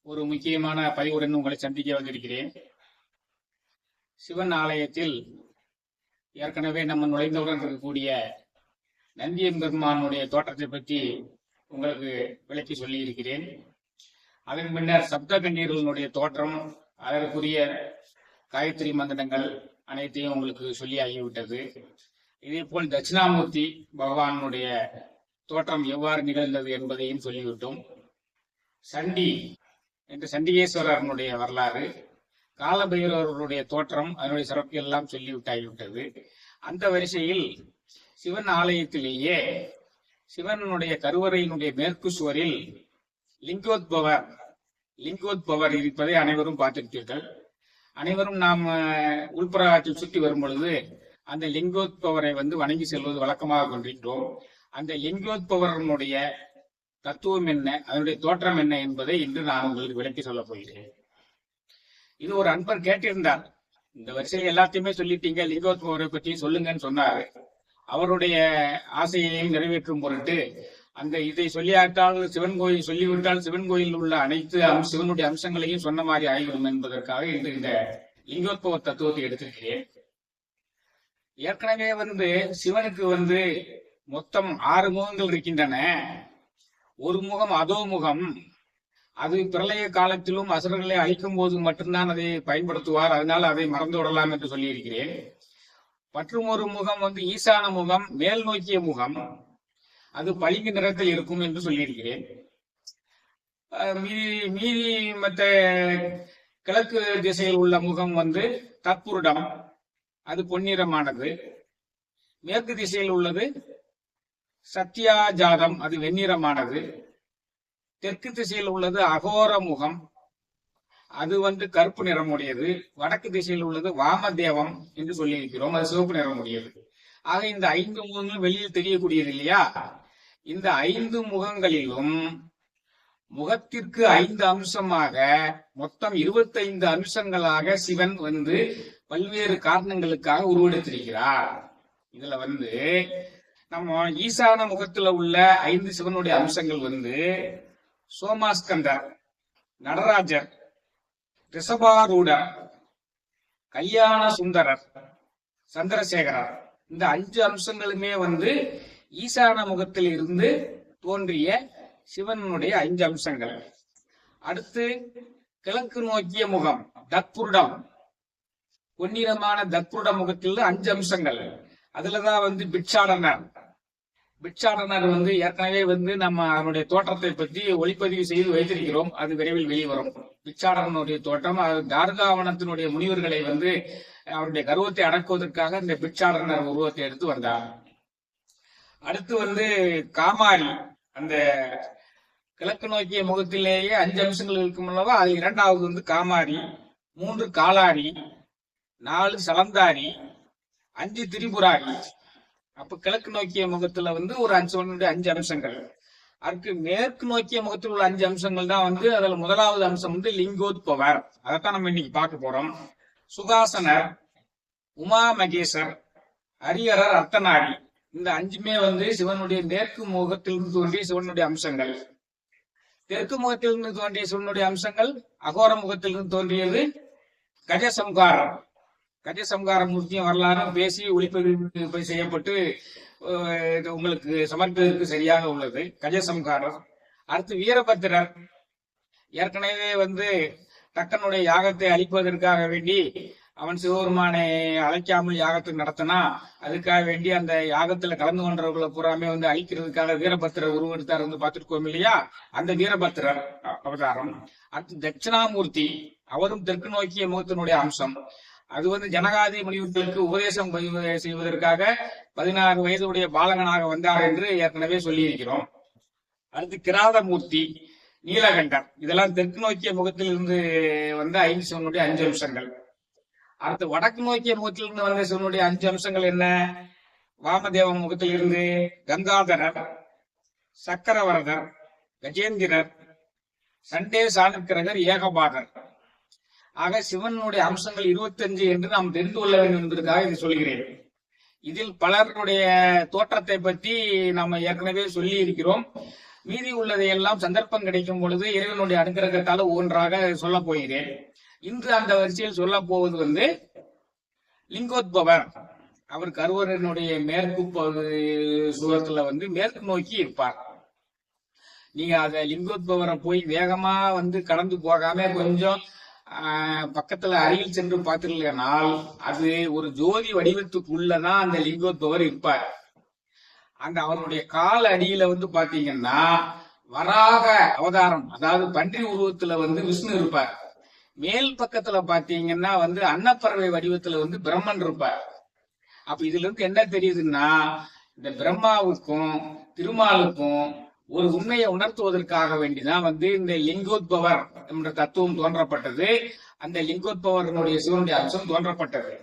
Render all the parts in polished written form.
ஒரு முக்கியமான பதிவுடன் உங்களை சந்திக்க வந்திருக்கிறேன். சிவன் ஆலயத்தில் ஏற்கனவே நம்ம நுழைந்தவுடன் இருக்கக்கூடிய நந்தியம்பெருமானுடைய தோற்றத்தை பற்றி உங்களுக்கு விளக்கி சொல்லி இருக்கிறேன். அதன் பின்னர் சப்த கண்ணீர்களுடைய தோற்றம், அதற்குரிய காயத்ரி மந்திரங்கள் அனைத்தையும் உங்களுக்கு சொல்லி ஆகிவிட்டது. இதே போல் தட்சிணாமூர்த்தி பகவானுடைய தோற்றம் எவ்வாறு நிகழ்ந்தது என்பதையும் சொல்லிவிட்டோம். சண்டி என்று சண்டிகேஸ்வரனுடைய வரலாறு, காலபைரவர்களுடைய தோற்றம், அதனுடைய சிறப்பு எல்லாம் சொல்லிவிட்டாகிவிட்டது. அந்த வரிசையில் சிவன் ஆலயத்திலேயே சிவனுடைய கருவறையினுடைய மேற்கு சுவரில் லிங்கோத்பவர் இருப்பதை அனைவரும் பார்த்திருப்பீர்கள். அனைவரும் நாம் உள்புறத்தில் சுற்றி வரும் பொழுது அந்த லிங்கோத்பவரை வணங்கி செல்வது வழக்கமாக கொண்டிருக்கிறோம். அந்த லிங்கோத்பவரனுடைய தத்துவம் என்ன, அதனுடைய தோற்றம் என்ன என்பதை இன்று நான் உங்களுக்கு விளக்கி சொல்ல போகிறேன். இது ஒரு அன்பர் கேட்டிருந்தார், இந்த வரிசையில் எல்லாத்தையுமே சொல்லிட்டீங்க, லிங்கோத்பவரை பற்றி சொல்லுங்கன்னு சொன்னாரு. அவருடைய ஆசையையும் நிறைவேற்றும் பொருட்டு அந்த இதை சொல்லியாட்டால் சிவன் கோயில் சொல்லிவிட்டால் சிவன் கோயில் உள்ள அனைத்து சிவனுடைய அம்சங்களையும் சொன்ன மாதிரி ஆகிவிடும் என்பதற்காக இன்று இந்த லிங்கோத்பவ தத்துவத்தை எடுத்திருக்கிறேன். ஏற்கனவே சிவனுக்கு மொத்தம் 6 முகங்கள் இருக்கின்றன. ஒரு முகம் அதோ முகம், அது பிரளய காலத்திலும் அசுரர்களை அழிக்கும் போது மட்டும்தான் அதை பயன்படுத்துவார், அதனால் அதை மறந்து விடலாம் என்று சொல்லியிருக்கிறேன். மற்றும் ஒரு முகம் ஈசான முகம், மேல் நோக்கிய முகம், அது பளிங்கு நிறத்தில் இருக்கும் என்று சொல்லியிருக்கிறேன். மீதி மற்ற கிழக்கு திசையில் உள்ள முகம் தற்புருடம், அது பொன்னிறமானது. மேற்கு திசையில் உள்ளது சத்யாஜாதம், அது வெண்ணிறமானது. தெற்கு திசையில் உள்ளது அகோர முகம், அது கருப்பு நிறமுடையது. வடக்கு திசையில் உள்ளது வாமதேவம் என்று சொல்லியிருக்கிறோம், அது சிவப்பு நிறமுடையது. ஆக இந்த 5 முகங்களும் வெளியில் தெரியக்கூடியது இல்லையா? இந்த 5 முகங்களிலும் முகத்திற்கு 5 அம்சமாக மொத்தம் 25 அம்சங்களாக சிவன் பல்வேறு காரணங்களுக்காக உருவெடுத்திருக்கிறார். இதுல நம்ம ஈசான முகத்துல உள்ள 5 சிவனுடைய அம்சங்கள் சோமாஸ்கந்தர், நடராஜர், ரிஷபாரூடர், கல்யாண சுந்தரர், சந்திரசேகரர், இந்த 5 அம்சங்களுமே ஈசான முகத்தில் இருந்து தோன்றிய சிவனுடைய 5 அம்சங்கள். அடுத்து கிழக்கு நோக்கிய முகம் தத்புருடம், பொன்னிறமான தத்புருட முகத்தில் 5 அம்சங்கள். அதுலதான் பிட்சாடனர் ஏற்கனவே நம்ம அவனுடைய தோற்றத்தை பற்றி ஒளிப்பதிவு செய்து வைத்திருக்கிறோம், அது விரைவில் வெளிவரும். பிட்சாடனுடைய தோற்றம், தார்காவனத்தினுடைய முனிவர்களை அவருடைய கர்வத்தை அடக்குவதற்காக இந்த பிட்சாடனர் உருவத்தை எடுத்து வந்தார். அடுத்து காமாரி, அந்த கிழக்கு நோக்கிய முகத்திலேயே 5 அம்சங்கள் இருக்கும் அல்லவா, அது 2வது காமாரி, 3 காலாரி, 4 சலந்தாரி, 5 திரிபுராரி. அப்ப கிழக்கு நோக்கிய முகத்துல ஒரு 5 அம்சங்கள். அதுக்கு மேற்கு நோக்கிய முகத்தில் உள்ள 5 அம்சங்கள் தான் அதுல முதலாவது அம்சம் லிங்கோத்பவர். அதைத்தான் நம்ம இன்னைக்கு பார்க்க போறோம். சுகாசனர், உமா மகேசர், ஹரிஹரர், அர்த்தநாரி, இந்த 5மே சிவனுடைய மேற்கு முகத்திலிருந்து தோன்றிய சிவனுடைய அம்சங்கள். தெற்கு முகத்திலிருந்து தோன்றிய சிவனுடைய அம்சங்கள் அகோர முகத்திலிருந்து தோன்றியது கஜசம்காரம். கஜசம்கார மூர்த்தியும் வரலாறும் பேசி ஒளிப்பதிவு செய்யப்பட்டு உங்களுக்கு சமர்ப்பதற்கு சரியாக உள்ளது கஜசம்காரர். அடுத்து வீரபத்திரர், ஏற்கனவே தக்கனுடைய யாகத்தை அழிப்பதற்காக வேண்டி அவன் சிவபெருமானை அழைக்காமல் யாகத்தை நடத்தினா, அதுக்காக வேண்டி அந்த யாகத்துல கலந்து கொண்டவர்களை பூராமே அழிக்கிறதுக்காக வீரபத்திரர் உருவெடுத்தார் பார்த்திருக்கோம் இல்லையா? அந்த வீரபத்திரர் அவதாரம். அடுத்து தட்சிணாமூர்த்தி, அவரும் தெற்கு நோக்கிய முகத்தினுடைய அம்சம். அது ஜனகாதி முனிவர்களுக்கு உபதேசம் செய்வதற்காக 16 வயதுடைய பாலகனாக வந்தார் என்று ஏற்கனவே சொல்லி இருக்கிறோம். அடுத்து கிராதமூர்த்தி, நீலகண்டர், இதெல்லாம் தெற்கு நோக்கிய முகத்தில் இருந்து 5 சிவனுடைய 5 அம்சங்கள். அடுத்து வடக்கு நோக்கிய முகத்திலிருந்து வந்த சிவனுடைய 5 அம்சங்கள் என்ன? வாமதேவ முகத்தில் இருந்து கங்காதரர், சக்கரவரதர், கஜேந்திரர், சண்டே சாணக்கிரகர், ஏகபாதர். ஆக சிவனுடைய அம்சங்கள் 25 என்று நாம் தெரிந்து கொள்ள வேண்டும் என்பதற்காக இதை சொல்கிறேன். இதில் பலருடைய தோற்றத்தை பற்றி நாம் ஏற்கனவே சொல்லி இருக்கிறோம். மீதி உள்ளதையெல்லாம் சந்தர்ப்பம் கிடைக்கும் பொழுது இறைவனுடைய அனுகிரகத்தால ஒவ்வொன்றாக சொல்ல போகிறேன். இன்று அந்த வரிசையில் சொல்ல போவது வந்து லிங்கோத்பவர். அவர் கருவறையினுடைய மேற்கு சுவரத்துல வந்து மேற்கு நோக்கி இருப்பார். நீங்க அத லிங்கோத்பவரை போய் வேகமா வந்து கடந்து போகாம கொஞ்சம் பக்கத்துல அருகில் சென்று பார்த்திருந்தால் அது ஒரு ஜோதி வடிவத்துக்குள்ளதான் அந்த லிங்கோத்பவர் இருப்பார். அந்த அவருடைய கால அடியில வந்து பாத்தீங்கன்னா வராக அவதாரம், அதாவது பன்றி உருவத்துல வந்து விஷ்ணு இருப்பார். மேல் பக்கத்துல பாத்தீங்கன்னா வந்து அன்னப்பறவை வடிவத்துல வந்து பிரம்மன் இருப்பார். அப்ப இதுல இருந்து என்ன தெரியுதுன்னா, இந்த பிரம்மாவுக்கும் திருமாலுக்கும் ஒரு உண்மையை உணர்த்துவதற்காக வேண்டிதான் வந்து இந்த லிங்கோத்பவர் என்ற தத்துவம் தோன்றப்பட்டது. அந்த லிங்கோத்பவரனுடைய சிவனுடைய அம்சம் தோன்றப்பட்டது.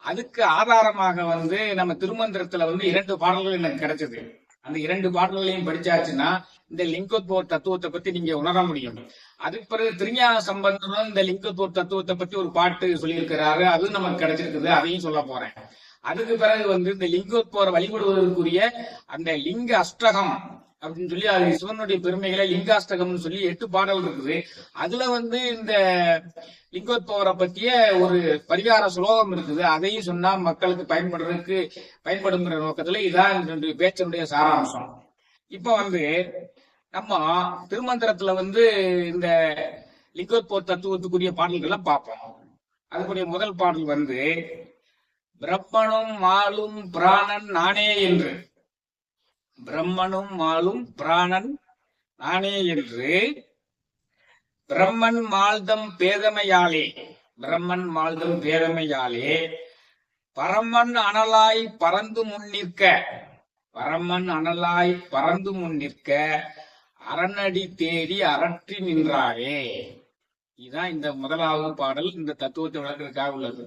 அதுக்கு ஆதாரமாக வந்து நம்ம திருமந்திரத்துல வந்து 2 பாடல்கள் எனக்கு கிடைச்சது. அந்த 2 பாடல்களையும் படிச்சாச்சுன்னா இந்த லிங்கோத்பவர் தத்துவத்தை பத்தி நீங்க உணர முடியும். அதுக்கு பிறகு திருஞான சம்பந்தனும் இந்த லிங்கோத்பவர் தத்துவத்தை பத்தி ஒரு பாட்டு சொல்லியிருக்கிறாரு, அதுவும் நமக்கு கிடைச்சிருக்குது, அதையும் சொல்ல போறேன். அதுக்கு பிறகு வந்து இந்த லிங்கோத்பவரை வழிபடுவதற்குரிய அந்த லிங்க அஷ்டகம் அப்படின்னு சொல்லி அது சிவனுடைய பெருமைகளை லிங்காஷ்டகம்னு சொல்லி 8 பாடல் இருக்குது. அதுல வந்து இந்த லிங்கோத்பவரை பற்றிய ஒரு பரிகார சுலோகம் இருக்குது. அதையும் சொன்னா மக்களுக்கு பயன்படுங்கிற நோக்கத்துல இதான் பேச்சனுடைய சாராம்சம். இப்ப வந்து நம்ம திருமந்திரத்துல வந்து இந்த லிங்கோத்பவர் தத்துவத்துக்குரிய பாடல்கள்லாம் பார்ப்போம். அதுக்குரிய முதல் பாடல் வந்து பிரம்மனும் மாலும் பிராணன் நானே என்று. பிரம்மனும் மாலும் பிராணன் நானே என்று பிரம்மன் மால்தம் பேதமையாலே, பிரம்மன் மால்தம் பேதமையாலே பரமன் அனலாய் பறந்து முன்னிற்க, பரமன் அனலாய் பறந்து முன்னிற்க அரணடி தேடி அரற்றி நின்றாயே. இதுதான் இந்த முதலாவது பாடல் இந்த தத்துவத்தை விளக்குறதுக்காக உள்ளது.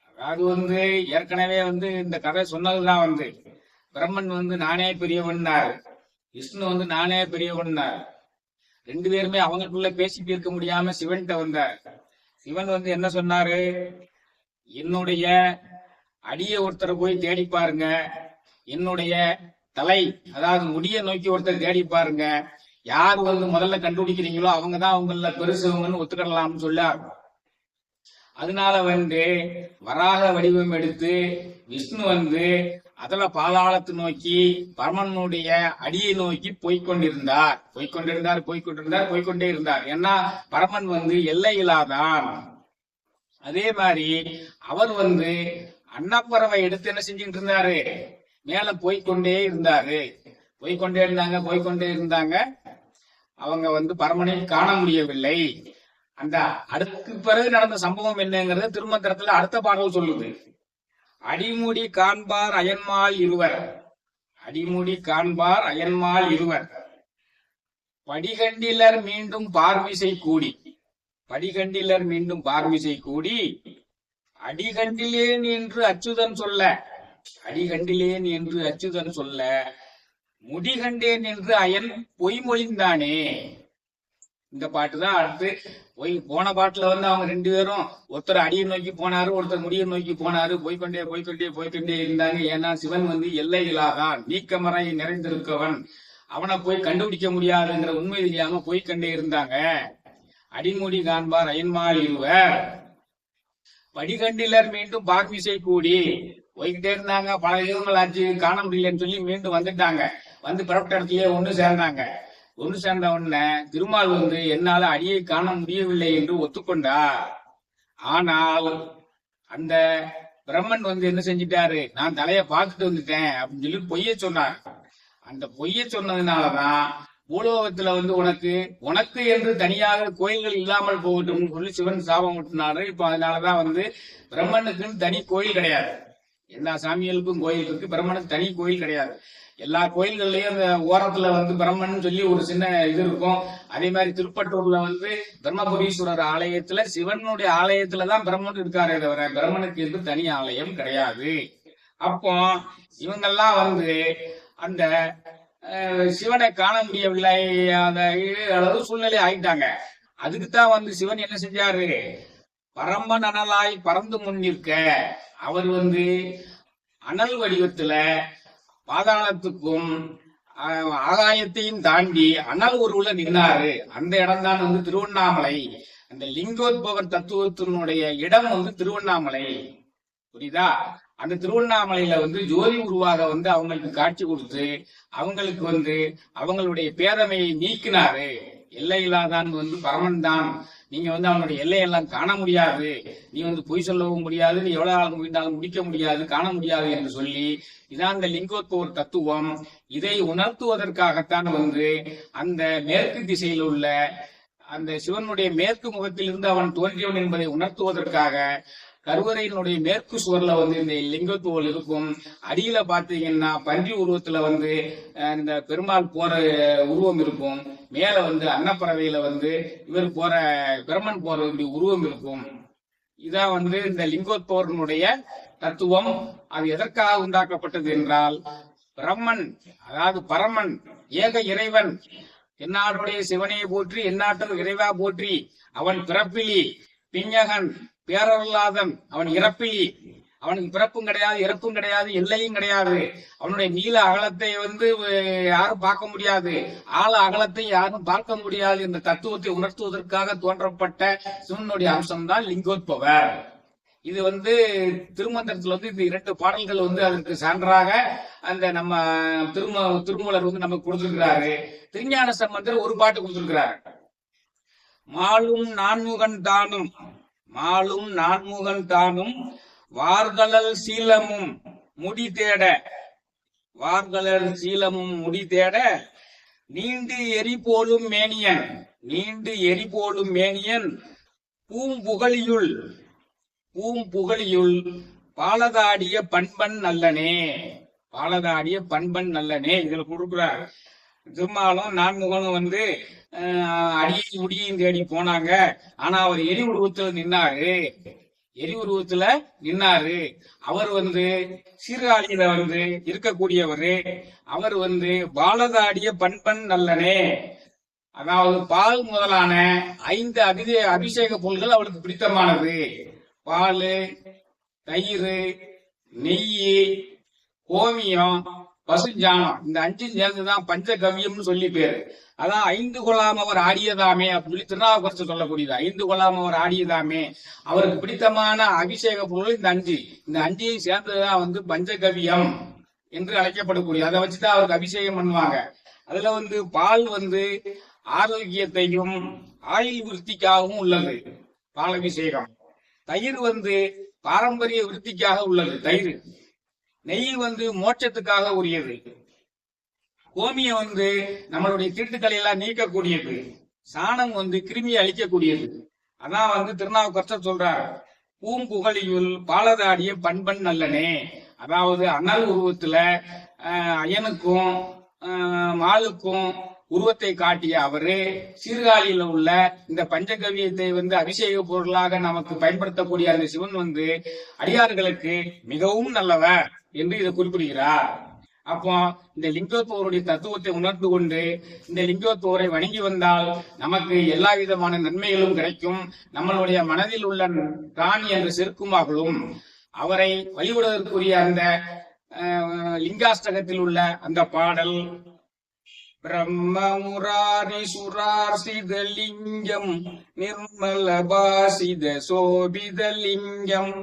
அதாவது வந்து ஏற்கனவே வந்து இந்த கதை சொன்னதுதான் வந்து பிரம்மன் வந்து நானே பெரியவன்னாரு, விஷ்ணு வந்து நானே பெரியவன்னாரு. 2 பேருமே அவங்களுக்குள்ள பேசிட்டு இருக்க முடியாம சிவன்கிட்ட வந்தார். சிவன் வந்து என்ன சொன்னாரு, என்னுடைய அடிய ஒருத்தரை போய் தேடி பாருங்க, என்னுடைய தலை அதாவது முடிய நோக்கி ஒருத்தர் தேடி பாருங்க, யார் வந்து முதல்ல கண்டுபிடிக்கிறீங்களோ அவங்கதான் அவங்கள பெருசுவங்கன்னு ஒத்துக்கலாம்னு சொல்லார். அதனால வந்து வராக வடிவம் எடுத்து விஷ்ணு வந்து அதுல பாதாளத்தை நோக்கி பரமனுடைய அடியை நோக்கி போய்கொண்டே இருந்தார். ஏன்னா பரமன் வந்து எல்லையில்லாதான். அதே மாதிரி அவர் வந்து அன்னப்பறவை எடுத்து என்ன செஞ்சுட்டு இருந்தாரு, மேல போய்கொண்டே இருந்தாங்க. அவங்க வந்து பரமனை காண முடியவில்லை. அந்த அடுத்து பிறகு நடந்த சம்பவம் என்னங்கிறத திருமந்திரத்துல அடுத்த பாடல் சொல்லுது. அடிமுடி காண்பார் அயன்மால் இருவர், அடிமுடி காண்பார் அயன்மால் இருவர் படிகண்டிலர் மீண்டும் பார்மிசை கூடி, படிகண்டிலர் மீண்டும் பார்மிசை கூடி அடிகண்டிலேன் என்று அச்சுதன் சொல்ல, அடிகண்டிலேன் என்று அச்சுதன் சொல்ல முடிகண்டேன் என்று அயன் பொய்மொழிந்தானே. இந்த பாட்டு தான் அடுத்து போன பாட்டுல வந்து அவங்க 2 பேரும் ஒருத்தர் அடியை நோக்கி போனாரு, ஒருத்தர் முடிய நோக்கி போனாரு, போய்கொண்டே இருந்தாங்க. ஏன்னா சிவன் வந்து எல்லையில்லாதான், நீக்கமறை நிறைந்திருக்கவன், அவனை போய் கண்டுபிடிக்க முடியாதுங்கிற உண்மை தெரியாம போய்கண்டே இருந்தாங்க. அடிமுடி காண்பார் அயன்மால் இருவர் படிகண்டிலர் மீண்டும் பார்மிசை கூடி போய்கிட்டே இருந்தாங்க. பல யுகங்கள் ஆச்சு, காண முடியலன்னு சொல்லி மீண்டும் வந்துட்டாங்க. வந்து பிறப்பிட்ட இடத்துலயே ஒண்ணு சேர்ந்தாங்க. ஒன்று சேர்ந்த உடனே திருமால் வந்து என்னால அடியை காண முடியவில்லை என்று ஒத்துக்கொண்டார். ஆனால் அந்த பிரம்மன் வந்து என்ன செஞ்சிட்டாரு, நான் தலைய பார்த்துட்டு வந்துட்டேன் அப்படின்னு சொல்லி பொய்ய சொன்னார். அந்த பொய்ய சொன்னதுனாலதான் பூலோகத்துல வந்து உனக்கு என்று தனியாக கோயில்கள் இல்லாமல் போகட்டும் சொல்லி சிவன் சாபம் விட்டுனாரு. இப்ப அதனாலதான் வந்து பிரம்மனுக்குன்னு தனி கோயில் கிடையாது. எல்லா சாமிகளுக்கும் கோயில் இருக்கு, பிரம்மனுக்கு தனி கோயில் கிடையாது. எல்லா கோயில்கள்லயும் அந்த ஓரத்துல வந்து பிரம்மன் சொல்லி ஒரு சின்ன இது இருக்கும். அதே மாதிரி திருப்பட்டூர்ல வந்து பிரம்மபுரீஸ்வரர் ஆலயத்துல சிவனுடைய ஆலயத்துலதான் பிரம்மன் இருக்காரே தவிர பிரம்மனுக்கு என்று தனி ஆலயம் கிடையாது. அப்போ இவங்கெல்லாம் வந்து அந்த சிவனை காண முடியவில்லை அளவு சூழ்நிலை ஆயிட்டாங்க. அதுக்குத்தான் வந்து சிவன் என்ன செஞ்சாரு, பரம்பன் அனலாய் பறந்து முன்னிற்க அவர் வந்து அனல் வடிவத்துல பாதாளத்துக்கும் ஆகாயத்தையும் தாண்டி அனல் உருவுல நின்னாரு. அந்த இடம் தான் வந்து திருவண்ணாமலை. அந்த லிங்கோத்பவர் தத்துவத்தினுடைய இடம் வந்து திருவண்ணாமலை. புரியுதா? அந்த திருவண்ணாமலையில வந்து ஜோதி உருவாக வந்து அவங்களுக்கு காட்சி கொடுத்து அவங்களுக்கு வந்து அவங்களுடைய பேதமையை நீக்கினாரு. எல்லையில்லாதான் வந்து பரமன் தான். நீங்க வந்து அவனுடைய எல்லையெல்லாம் காண முடியாது, நீ வந்து பொய் சொல்லவும் முடியாது, நீ எவ்வளவு ஆள் முடிந்தாலும் முடிக்க முடியாது, காண முடியாது என்று சொல்லி இதான் அந்த லிங்கோத்பவர் தத்துவம். இதை உணர்த்துவதற்காகத்தான் வந்து அந்த மேற்கு திசையில் உள்ள அந்த சிவனுடைய மேற்கு முகத்திலிருந்து அவன் தோன்றியவன் என்பதை உணர்த்துவதற்காக கருவறையினுடைய மேற்கு சுவர்ல வந்து இந்த லிங்கத்துவல் இருக்கும். அடியில பாத்தீங்கன்னா பன்றி உருவத்துல வந்து இந்த பெருமாள் போற உருவம் இருக்கும். மேல வந்து அன்னப்பறவையில வந்து இவர் போற பிரம்மன் போற உருவம் இருக்கும். இதான் வந்து இந்த லிங்கோத்பவனுடைய தத்துவம். அது எதற்காக உண்டாக்கப்பட்டது என்றால், பிரம்மன் அதாவது பரமன் ஏக இறைவன் எந்நாட்டுடைய சிவனையை போற்றி எந்நாட்டும் இறைவா போற்றி, அவன் பிறப்பிலி பிஞகன் பேரருளாதன், அவன் இறப்பிலி, அவனுக்கு பிறப்பும் கிடையாது இறப்பும் கிடையாது எல்லையும் கிடையாது. அவனுடைய நீள அகலத்தை வந்து யாரும் பார்க்க முடியாது, ஆழ அகலத்தை யாரும் பார்க்க முடியாது என்ற தத்துவத்தை உணர்த்துவதற்காக தோன்றப்பட்ட சிவனுடைய அம்சம்தான் லிங்கோத்பவர். இது வந்து திருமந்திரத்துல வந்து இந்த 2 பாடல்கள் வந்து அதற்கு சான்றாக அந்த நம்ம திருமூலர் வந்து நமக்கு கொடுத்திருக்கிறாரு. திருஞான சம்பந்தர் ஒரு பாட்டு கொடுத்திருக்கிறாரு. மாலும் நான்முகன் தானும் மாலும் நான்முகன் தானும் வார்கலல் சீலமும் முடி தேட வார்கலல் சீலமும் முடி தேட நீண்டு எரி போலும் மேனியன் நீண்டு எரி போலும் மேனியன் பூம்புகழியுள் பாலதாடிய பண்பன் நல்லனே பாலதாடிய பண்பன் நல்லனே. இதுல கொடுக்குறார். திருமாலும் நான்முகனும் வந்து அடியை முடியும் தேடி போனாங்க. ஆனா அவர் எரி உருவத்துல நின்னாரு. அவர் வந்து சீர்காழியில வந்து இருக்கக்கூடியவரு. அவர் வந்து பாலதாடிய பண்பன் நல்லனே, அதாவது பால் முதலான 5 அபிஷேக பொருள்கள் அவளுக்கு பிடித்தமானது. பால், தயிர், நெய், கோமியம், பசுஞ்சாணம், இந்த 5 சேர்ந்துதான் பஞ்சகவியம்னு சொல்லி பேரு. அதான் 5 கொள்ளாம அவர் ஆடியதாமே அப்படின்னு சொல்லி திருநாவுக்கரசர் சொல்லக்கூடியது. 5 கொள்ளாம அவர் ஆடியதாமே, அவருக்கு பிடித்தமான அபிஷேக பொருள் இந்த 5. இந்த 5ஐயும் சேர்ந்ததுதான் வந்து பஞ்சகவியம் என்று அழைக்கப்படக்கூடிய. அதை வச்சுதான் அவருக்கு அபிஷேகம் பண்ணுவாங்க. அதுல வந்து பால் வந்து ஆரோக்கியத்தையும் ஆயுள் விருத்திக்காகவும் உள்ளது, பால் அபிஷேகம். தயிர் வந்து பாரம்பரிய விருத்திக்காக உள்ளது தயிர். நெய் வந்து மோட்சத்துக்காக உரியது. கோமியம் வந்து நம்மளுடைய தீட்டுக்களை எல்லாம் நீக்கக்கூடியது. சாணம் வந்து கிருமியை அழிக்கக்கூடியது. அதான் வந்து திருநாவுக்கரசர் சொல்றார், பூம்புகழியுள் பாலதாடிய பண்பன் நல்லனே. அதாவது அனல் உருவத்துல அயனுக்கும் மாலுக்கும் உருவத்தை காட்டிய அவரு சீர்காழியில உள்ள இந்த பஞ்சகவியத்தை வந்து அபிஷேக பொருளாக நமக்கு பயன்படுத்தக்கூடிய அந்த சிவன் வந்து அடியார்களுக்கு மிகவும் நல்லவர் என்று இதை குறிப்பிடுகிறார். அப்போ இந்த லிங்கோத்பவருடைய தத்துவத்தை உணர்ந்து கொண்டு இந்த லிங்கோத்பவரை வணங்கி வந்தால் நமக்கு எல்லா விதமான நன்மைகளும் கிடைக்கும். நம்மளுடைய மனதில் உள்ள பிராணி என்ற செருக்குமாகவும் அவரை வழிபடுவதற்குரிய அந்த லிங்காஷ்டகத்தில் உள்ள அந்த பாடல், பிரம்ம முராரி சுரார்சித லிங்கம் நிர்மல பாசித சோபித லிங்கம்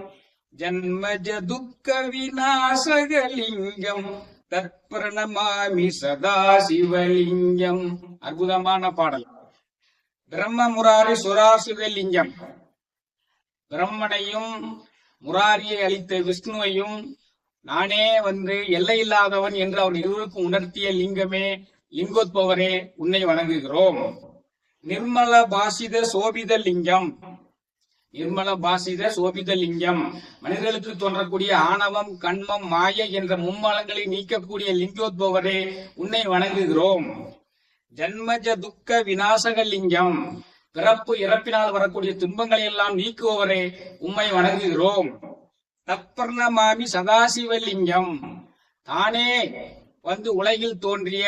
ஜன்மஜ துக்க விநாசகலிங்கம் தற்பரணமாமி சதா சிவலிங்கம். அற்புதமான பாடல். பிரம்ம முராரி சுரார்சித லிங்கம், பிரம்மனையும் முராரியை அளித்த விஷ்ணுவையும் நானே வந்து எல்லையில்லாதவன் என்று அவர் இருவருக்கும் உணர்த்திய லிங்கமே லிங்கோத்பவரே, உன்னை வணங்குகிறோம். நிர்மல பாசித சோபித லிங்கம், நிர்மல பாசித சோபித லிங்கம், மனிதர்களுக்கு தோன்றக்கூடிய ஆணவம் கண்மம் மாயை என்ற மும்மலங்களை நீக்கக்கூடிய லிங்கோத்பவரே, உன்னை வணங்குகிறோம். ஜன்மஜ துக்க விநாசக லிங்கம், பிறப்பு இறப்பினால் வரக்கூடிய துன்பங்களை எல்லாம் நீக்குபவரே, உம்மை வணங்குகிறோம். தப்பர்ணமாமி சதாசிவலிங்கம், தானே வந்து உலகில் தோன்றிய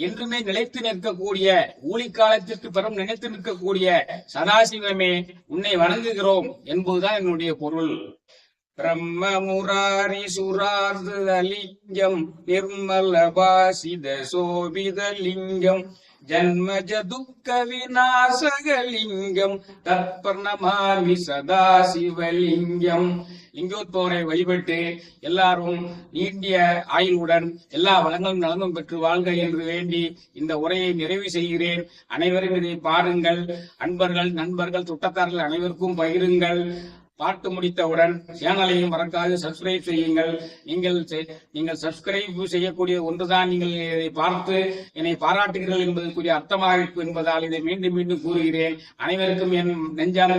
என்றுமே நிலைத்து நிற்கக்கூடிய ஊழிக்காலத்திற்கு பிறம் நினைத்து நிற்கக்கூடிய சதாசிவமே, உன்னை வணங்குகிறோம் என்பதுதான் என்னுடைய பொருள். பிரம்ம முராரி சுரார்தலிங்கம் நிர்மல பாசித சோபித லிங்கம் ஜன்மஜ துக்க விநாசகலிங்கம் தத்பர்ணமாமி சதா சிவலிங்கம். லிங்கோத்பவரை வழிபட்டு எல்லாரும் நீண்டிய ஆயுளுடன் எல்லா வளங்களும் நலனும் பெற்று வாழ்க என்று வேண்டி இந்த உரையை நிறைவு செய்கிறேன். அனைவரும் இதை பாருங்கள். அன்பர்கள், நண்பர்கள், சுட்டத்தார்கள் அனைவருக்கும் பகிருங்கள். பார்த்து முடித்தவுடன் சேனலையும் மறக்காது சப்ஸ்கிரைப் செய்யுங்கள். நீங்கள் சப்ஸ்கிரைப் செய்யக்கூடிய ஒன்றுதான் நீங்கள் இதை பார்த்து என்னை பாராட்டுகிறீர்கள் என்பதற்குரிய அர்த்தமாக இருக்கும் என்பதால் இதை மீண்டும் மீண்டும் கூறுகிறேன். அனைவருக்கும் என் நெஞ்சான